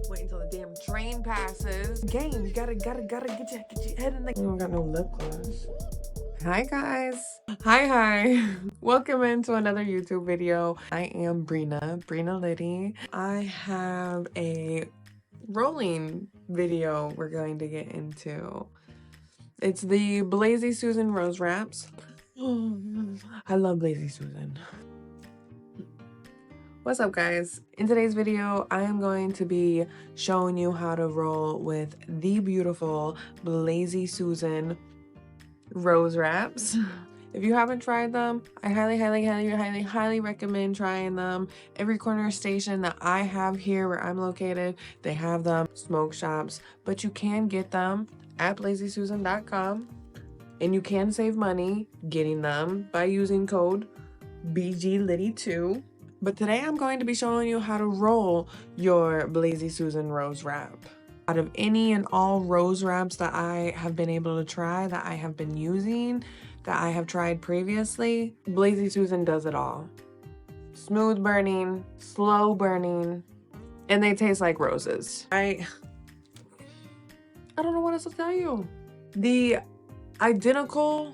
Wait until the damn train passes. Game, you gotta get your head in the. I don't got no lip gloss. Hi guys. Hi. Welcome into another YouTube video. I am Brina Liddy. I have a rolling video we're going to get into. It's the Blazy Susan Rose Wraps. I love Blazy Susan. What's up guys? In today's video, I am going to be showing you how to roll with the beautiful Blazy Susan Rose Wraps. If you haven't tried them, I highly recommend trying them. Every corner station that I have here where I'm located, they have them, smoke shops, but you can get them at blazysusan.com and you can save money getting them by using code BGLiddy2. But today I'm going to be showing you how to roll your Blazy Susan Rose Wrap. Out of any and all rose wraps that I have been able to try, that I have been using, that I have tried previously, Blazy Susan does it all. Smooth burning, slow burning, and they taste like roses. I don't know what else to tell you. The identical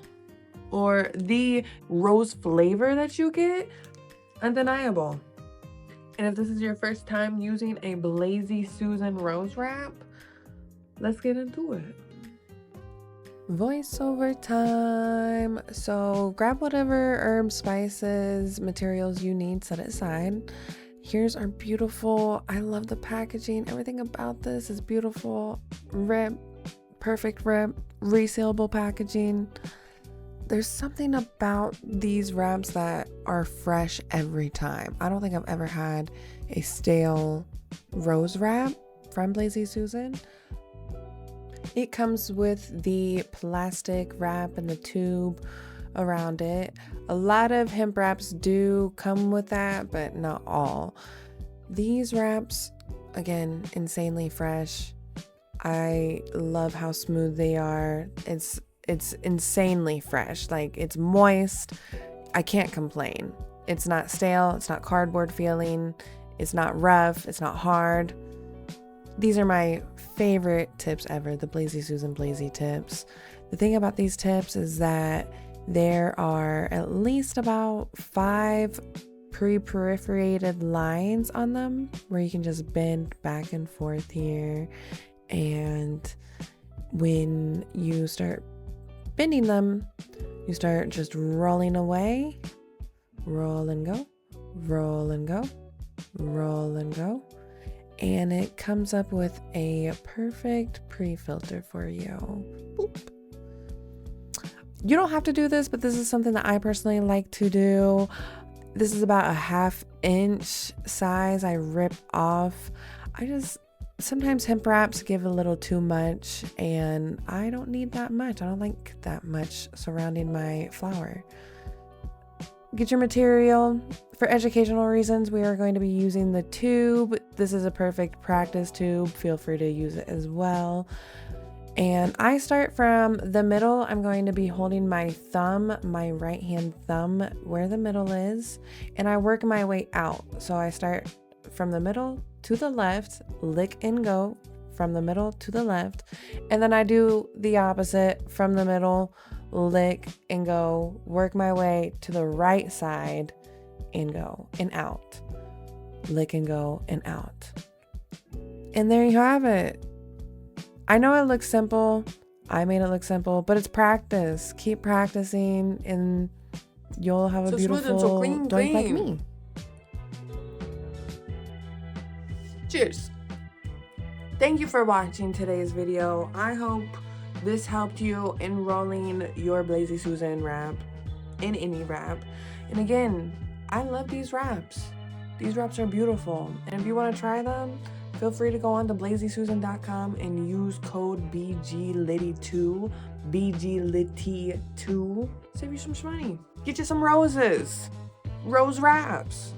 or the rose flavor that you get, undeniable. And if this is your first time using a Blazy Susan Rose Wrap, let's get into it. Voiceover time. So grab whatever herbs, spices, materials you need, set it aside. Here's our beautiful, I love the packaging. Everything about this is beautiful. Rip, perfect rip, resealable packaging. There's something about these wraps that are fresh every time. I don't think I've ever had a stale rose wrap from Blazy Susan. It comes with the plastic wrap and the tube around it. A lot of hemp wraps do come with that, but not all. These wraps, again, insanely fresh. I love how smooth they are. It's insanely fresh. Like, it's moist. I can't complain. It's not stale. It's not cardboard feeling. It's not rough. It's not hard. These are my favorite tips ever, the Blazy Susan Blazy tips. The thing about these tips is that there are at least about 5 pre-perforated lines on them where you can just bend back and forth here. And when you start bending them, you start just rolling away, roll and go, roll and go, roll and go, and it comes up with a perfect pre-filter for you. Boop. You don't have to do this, but this is something that I personally like to do. This is about a 1/2 inch size. I rip off. Sometimes hemp wraps give a little too much, and I don't need that much. I don't like that much surrounding my flower. Get your material. For educational reasons, we are going to be using the tube. This is a perfect practice tube. Feel free to use it as well. And I start from the middle. I'm going to be holding my thumb, my right hand thumb, where the middle is, and I work my way out. So I start from the middle to the left, lick and go from the middle to the left, and then I do the opposite from the middle, lick and go, work my way to the right side and go and out, lick and go and out. And there you have it. I know it looks simple. I made it look simple, but it's practice. Keep practicing and you'll have a beautiful doink like me. Cheers. Thank you for watching today's video. I hope this helped you in rolling your Blazy Susan wrap, in any wrap. And again, I love these wraps. These wraps are beautiful. And if you want to try them, feel free to go on to blazysusan.com and use code BGLiddy2, BGLiddy2. Save you some money. Get you some roses, rose wraps.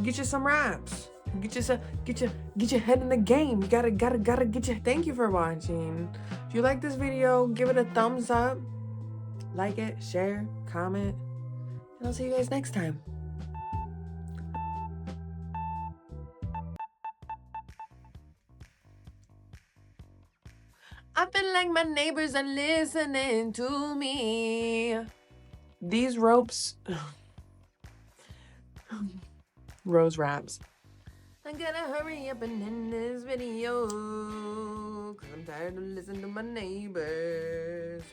Get you some wraps. Get your head in the game. You gotta get your. Thank you for watching. If you like this video, give it a thumbs up, like it, share, comment, and I'll see you guys next time. Acting like my neighbors are listening to me. These ropes. Rose wraps. I'm gonna hurry up and end this video, cause I'm tired of listening to my neighbors.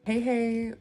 Hey, hey.